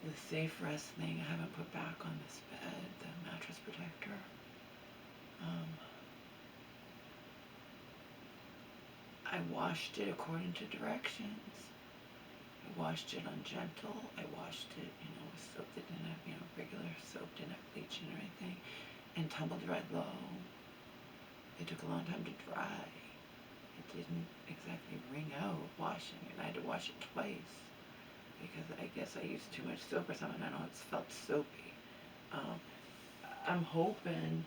the safe rest thing I haven't put back on this bed, the mattress protector. I washed it according to directions. I washed it on gentle. I washed it, with soap that didn't have, regular soap, didn't have bleach or anything, and tumble dried low. It took a long time to dry. It didn't exactly wring out washing it. I had to wash it twice because I guess I used too much soap or something. I don't know, it felt soapy. I'm hoping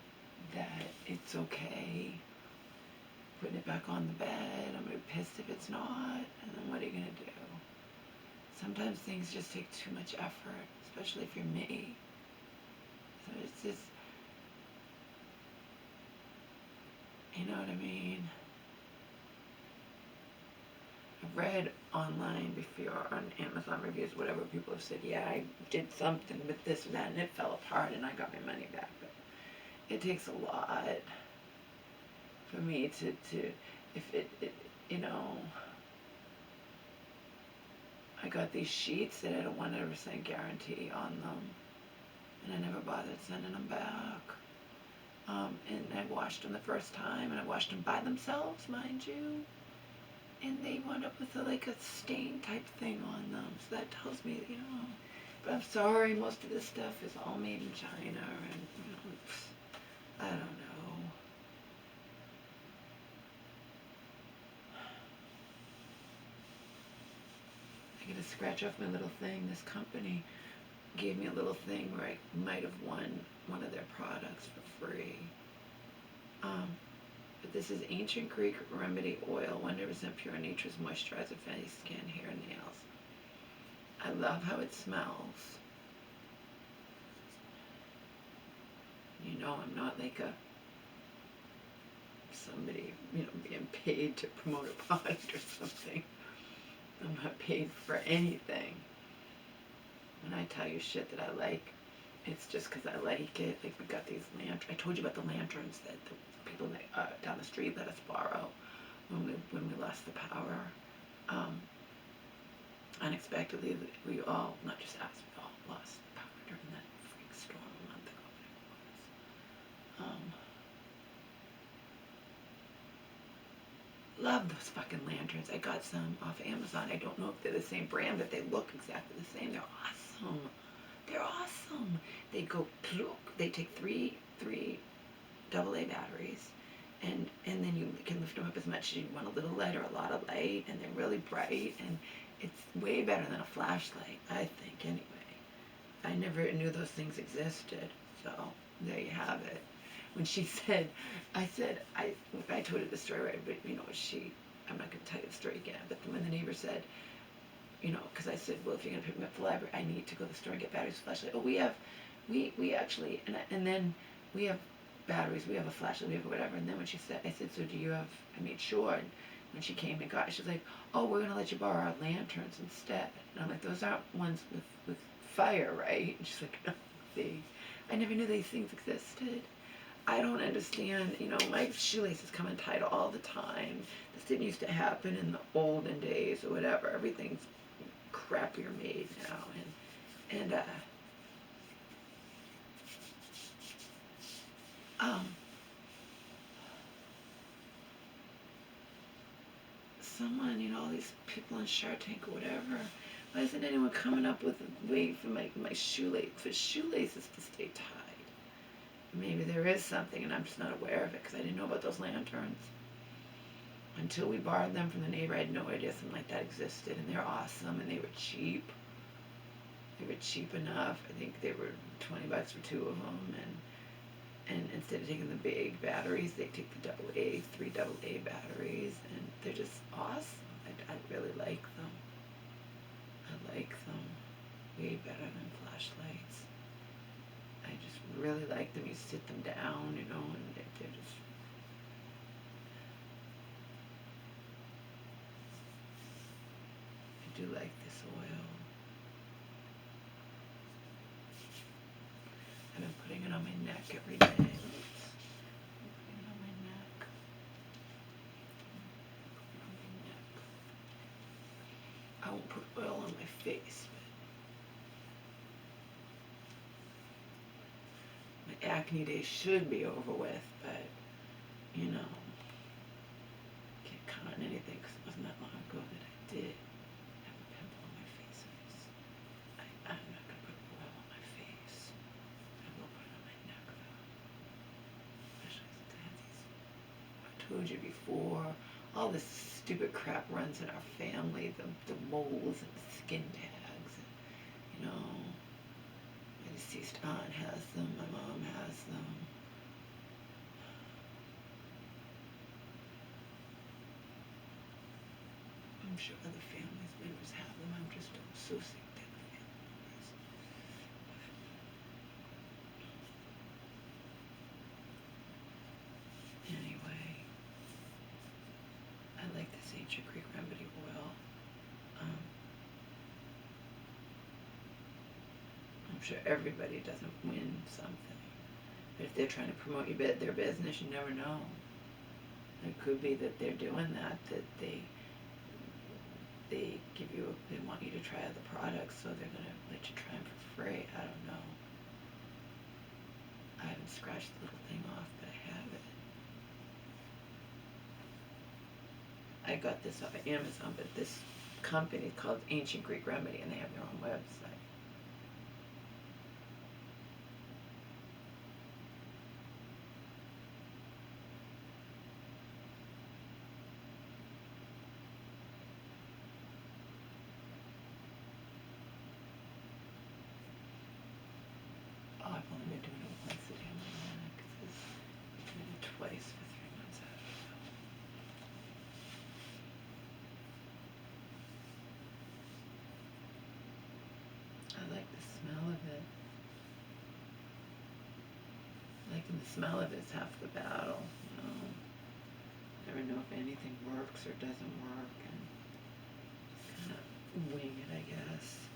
that it's okay putting it back on the bed. I'm gonna be pissed if it's not, and then what are you gonna do? Sometimes things just take too much effort, especially if you're me. So it's just, you know what I mean? I've read online before on Amazon reviews, whatever, people have said, yeah, I did something with this and that, and it fell apart, and I got my money back. But it takes a lot for me to if it I got these sheets that had a 100% guarantee on them, and I never bothered sending them back. And I washed them the first time, and I washed them by themselves, mind you, and they wound up with a stain type thing on them. So that tells me, but I'm sorry, most of this stuff is all made in China, and I don't know. I get to scratch off my little thing. This company gave me a little thing where I might have won one of their products for free. But this is Ancient Greek Remedy Oil, 100% pure nature's moisturizer, face, skin, hair, and nails. I love how it smells. I'm not like somebody, being paid to promote a product or something. I'm not paid for anything. When I tell you shit that I like, it's just because I like it. Like, we got these lanterns. I told you about the lanterns that the people down the street let us borrow when we lost the power. Unexpectedly, we all, not just us, we all lost the power during that freak storm a month ago, whatever it was. Love those fucking lanterns. I got some off Amazon. I don't know if they're the same brand, but they look exactly the same. They're awesome. They're awesome. They go pluk. They take three AA batteries, and then you can lift them up as much as you want, a little light or a lot of light, and they're really bright, and it's way better than a flashlight, I think, anyway. I never knew those things existed, so there you have it. When she said, I told her the story, right, but I'm not going to tell you the story again, but when the neighbor said, because I said, well, if you're going to pick me up the library, I need to go to the store and get batteries for flashlight. Oh, we actually, and then we have batteries, we have a flashlight, we have whatever. And then when she said, I said, so do you have, I made sure. And when she came and got it, she was like, oh, we're going to let you borrow our lanterns instead. And I'm like, those aren't ones with fire, right? And she's like, no, see, I never knew these things existed. I don't understand, my shoelaces come untied all the time. This didn't used to happen in the olden days or whatever. Everything's crappier made now, and someone, all these people on Shark Tank or whatever, why isn't anyone coming up with a way for my shoelaces to stay tied? Maybe there is something and I'm just not aware of it because I didn't know about those lanterns. Until we borrowed them from the neighbor, I had no idea something like that existed, and they're awesome, and they were cheap. They were cheap enough. I think they were $20 for two of them, and instead of taking the big batteries, they take the three AA batteries, and they're just awesome. I really like them. I like them way better than flashlights. I just really like them. You sit them down, and they're just... I do like this oil. I've been putting it on my neck every day. Putting it on my neck. I won't put oil on my face, acne days should be over with, but, you know, can't count on anything because it wasn't that long ago that I did have a pimple on my face. I'm not going to put oil on my face. I will put it on my neck, though. Especially since I had these, I told you before, all this stupid crap runs in our family, the moles and the skin tags, and, you know, my deceased aunt has them, my mom has them. I'm sure other family members have them. I'm just don't associate with other family members. But anyway, I like this Ancient Greek Remedy oil. I'm sure everybody doesn't win something. But if they're trying to promote their business, you never know. It could be that they're doing that they give you, they want you to try other products, so they're going to let you try them for free. I don't know. I haven't scratched the little thing off, but I have it. I got this off of Amazon, but this company is called Ancient Greek Remedy, and they have their own website. Oh, I've only been doing it once a day on my neck. I've been doing it twice for 3 months out of it. I like the smell of it. Liking the smell of it is half the battle, you know. Never know if anything works or doesn't work, and just kind of wing it, I guess.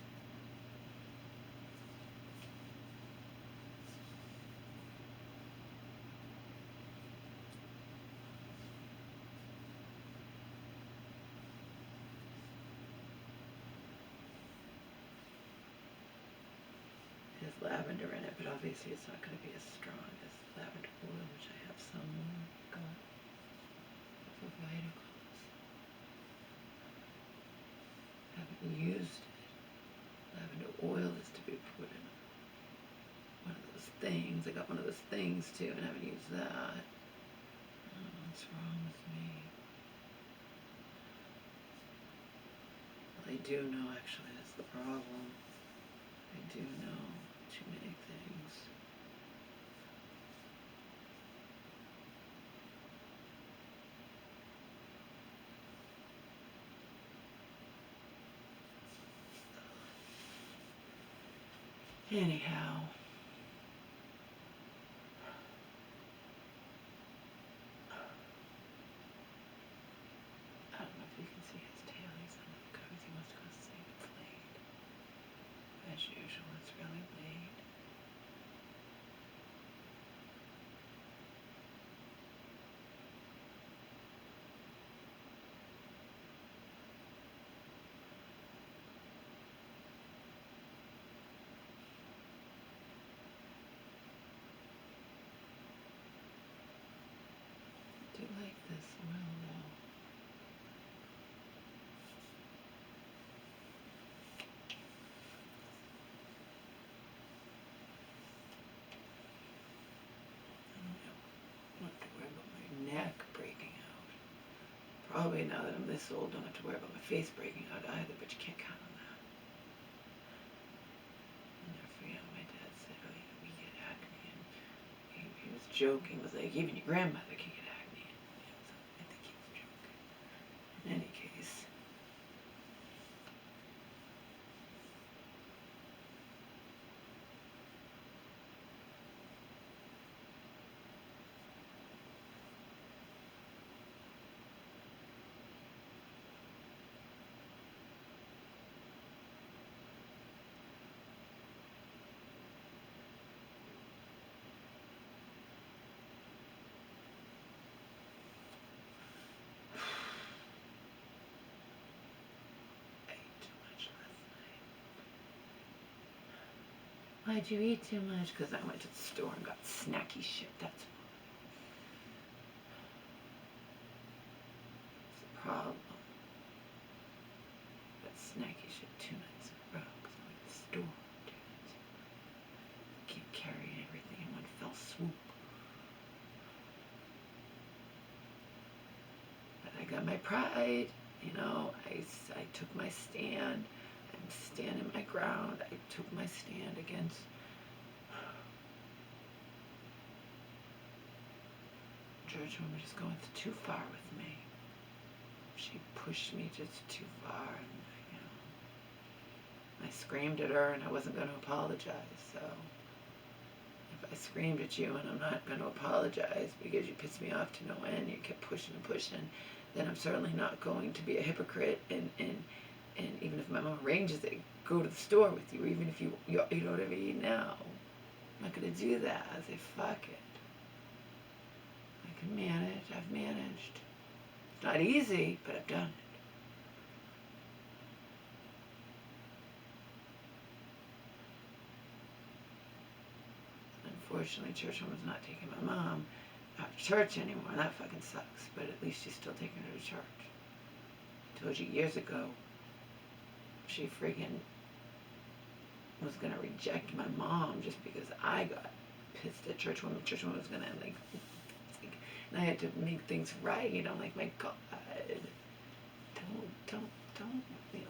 It has lavender in it, but obviously it's not going to be as strong as lavender oil, which I have some more. Got for vitamins. Haven't used it. Lavender oil is to be put in one of those things. I got one of those things too, and I haven't used that. I don't know what's wrong with me. Well, I do know, actually, that's the problem. I do know too many things. Anyhow. I don't know if you can see his tail. He's on the covers. He wants to go sleep. It's late. As usual, it's really late. I do like this oil though. I don't have to worry about my neck breaking out. Probably now that I'm this old, don't have to worry about my face breaking out either, but you can't count on that. I'll never forget what my dad said, oh, you know, we get acne, and he was joking, was like, even your grandmother can get acne. And, you know, so I think he was joking. In any case. Why'd you eat too much? Because I went to the store and got snacky shit. That's the problem. Got snacky shit 2 nights in a row because I went to the store. Can't carry everything in one fell swoop. But I got my pride. You know, I took my stand. I'm standing my ground. I took my stand against church woman just going too far with me. She pushed me just too far, and you know, I screamed at her, and I wasn't going to apologize. So if I screamed at you and I'm not going to apologize because you pissed me off to no end, you kept pushing and pushing, then I'm certainly not going to be a hypocrite. And even if my mom arranges it, go to the store with you, or even if you know what I mean now, I'm not going to do that. I say fuck it. I can manage. I've managed. It's not easy, but I've done it. Unfortunately, church woman's not taking my mom out to church anymore. That fucking sucks, but at least she's still taking her to church. I told you years ago, she friggin' was gonna reject my mom just because I got pissed at church woman. Church woman was gonna like, and I had to make things right. I'm like, my God, don't, you know,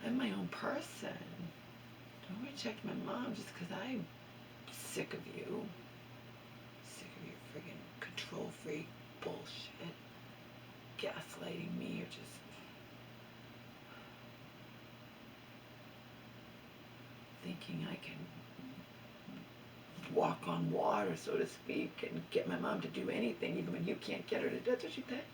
I'm my own person. Don't reject my mom just because I'm sick of you. Sick of your friggin' control freak bullshit. Gaslighting me or just thinking I can walk on water, so to speak, and get my mom to do anything, even when you can't get her to do. That's what she thinks.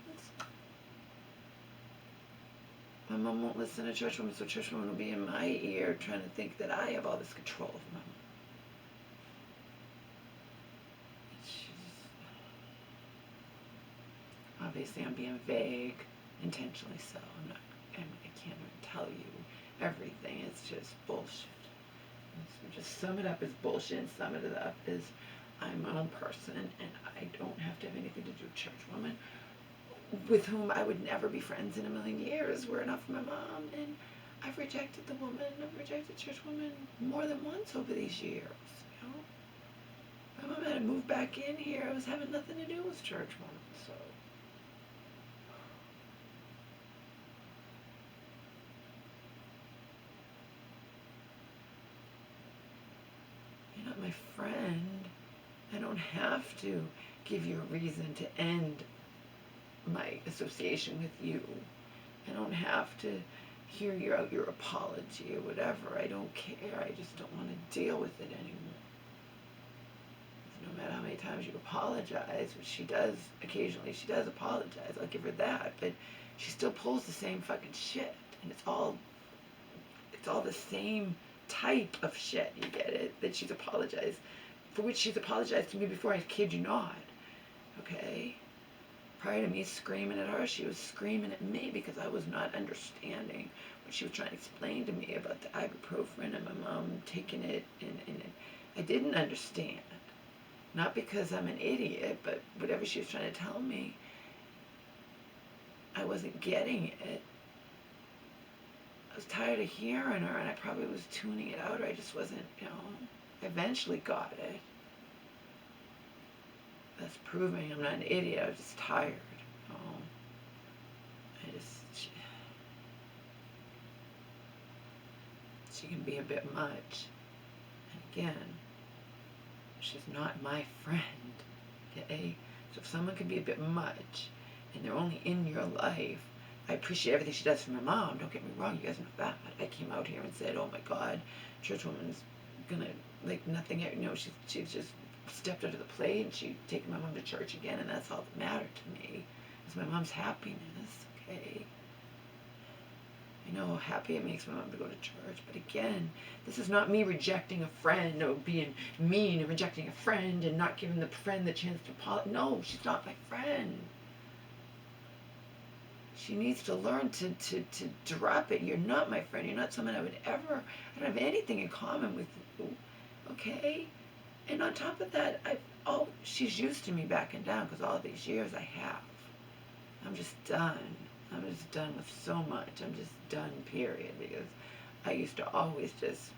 My mom won't listen to church woman, so church woman will be in my ear trying to think that I have all this control of my mom. Obviously, I'm being vague, intentionally so. I can't even tell you everything. It's just bullshit. So just sum it up as bullshit and sum it up as I'm my own person and I don't have to have anything to do with church woman, with whom I would never be friends in a million years, were enough for my mom. And I've rejected the woman, I've rejected church woman more than once over these years. You know, my mom had to move back in here. I was having nothing to do with church woman, so. You're not my friend. I don't have to give you a reason to end my association with you. I don't have to hear your apology or whatever. I don't care. I just don't want to deal with it anymore. No matter how many times you apologize, which she does occasionally, she does apologize, I'll give her that, but she still pulls the same fucking shit, and it's all the same type of shit, you get it, that she's apologized, for which she's apologized to me before, I kid you not, okay? Prior to me screaming at her, she was screaming at me because I was not understanding what she was trying to explain to me about the ibuprofen and my mom taking it, and I didn't understand. Not because I'm an idiot, but whatever she was trying to tell me, I wasn't getting it. I was tired of hearing her, and I probably was tuning it out, or I just wasn't, I eventually got it. That's proving I'm not an idiot. I was just tired. She can be a bit much. And again, she's not my friend. Okay? So if someone can be a bit much, and they're only in your life, I appreciate everything she does for my mom. Don't get me wrong. You guys know that. I came out here and said, oh my God, church woman's gonna, like, nothing, she's just stepped up to the plate, and she's taken my mom to church again, and that's all that mattered to me, is my mom's happiness, okay? I know how happy it makes my mom to go to church, but again, this is not me rejecting a friend or being mean and rejecting a friend and not giving the friend the chance to apologize. No, she's not my friend. She needs to learn to drop it. You're not my friend. You're not someone I don't have anything in common with you. Okay? And on top of that, she's used to me backing down because all these years I have. I'm just done. I'm just done with so much. I'm just done, period. Because I used to always just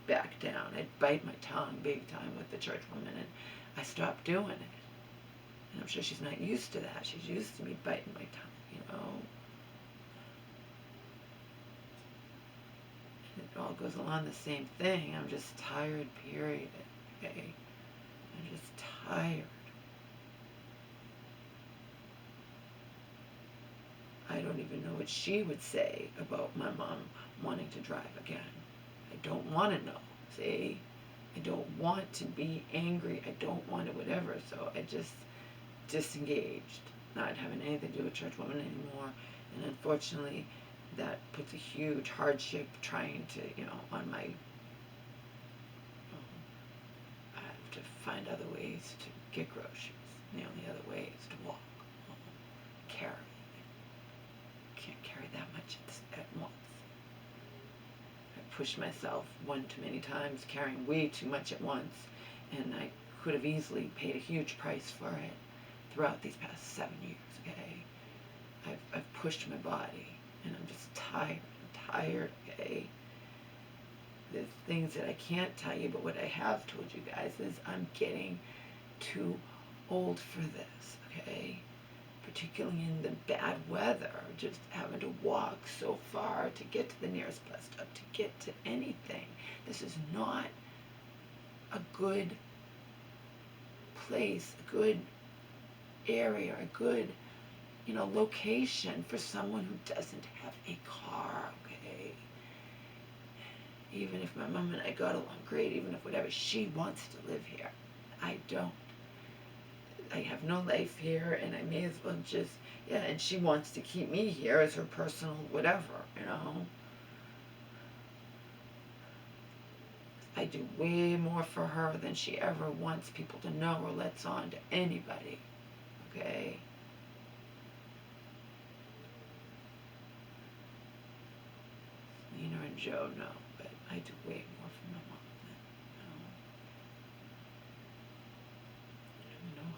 back down. I'd bite my tongue big time with the church woman, and I stopped doing it. And I'm sure she's not used to that. She's used to me biting my tongue, you know. And it all goes along the same thing. I'm just tired, period. Okay? I'm just tired. I don't even know what she would say about my mom wanting to drive again. I don't want to know. See? I don't want to be angry. I don't want to whatever. So I just disengaged, not having anything to do with church woman anymore. And unfortunately, that puts a huge hardship trying to, on my, I have to find other ways to get groceries. The only other way is to walk, carry. Can't carry that much at once. I pushed myself one too many times, carrying way too much at once, and I could have easily paid a huge price for it throughout these past 7 years, okay? I've pushed my body, and I'm just tired. I'm tired, okay? There's things that I can't tell you, but what I have told you guys is I'm getting too old for this, okay? Particularly in the bad weather, just having to walk so far to get to the nearest bus stop, to get to anything. This is not a good place, a good area, a good, location for someone who doesn't have a car, okay? Even if my mom and I got along great, even if whatever, she wants to live here. I don't. I have no life here, and I may as well just, and she wants to keep me here as her personal whatever, I do way more for her than she ever wants people to know or lets on to anybody, okay? Nina and Joe know, but I do way more for my mom than,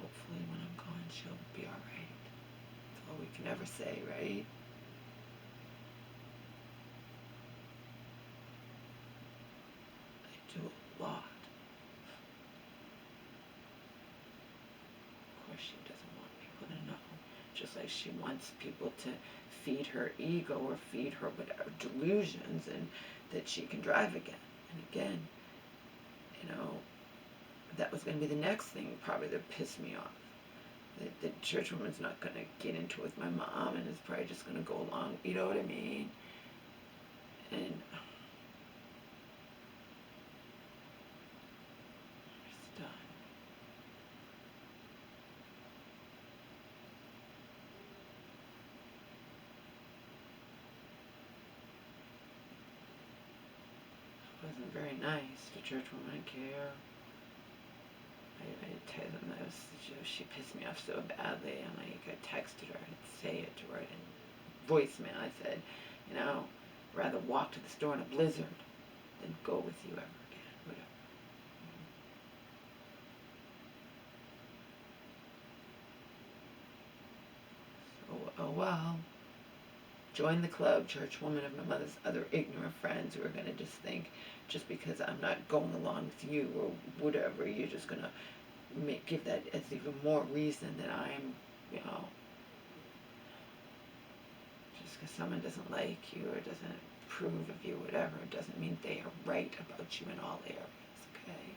hopefully when I'm gone, she'll be all right. That's all we can ever say, right? I do a lot. Of course, she doesn't want people to know. Just like she wants people to feed her ego or feed her whatever delusions, and that she can drive again and again. That was going to be the next thing probably that pissed me off. The church woman's not going to get into it with my mom, and is probably just going to go along, you know what I mean? And I'm just done. It wasn't very nice. The church woman care. I tell them that she pissed me off so badly, and I texted her, I'd say it to her in voicemail. I said, rather walk to the store in a blizzard than go with you ever again, whatever. So, oh well. Join the club, church woman of my mother's other ignorant friends who are going to just think, just because I'm not going along with you or whatever, you're just going to give that as even more reason that I'm, just because someone doesn't like you or doesn't approve of you, whatever, it doesn't mean they are right about you in all areas, okay?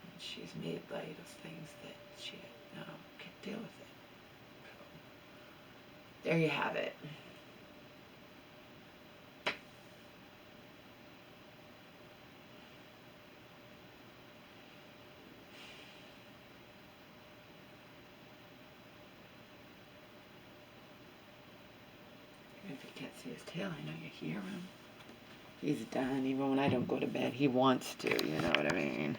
And she's made light of things that she can't deal with it. So, there you have it. If you can't see his tail, I know you hear him. He's done. Even when I don't go to bed, he wants to, you know what I mean?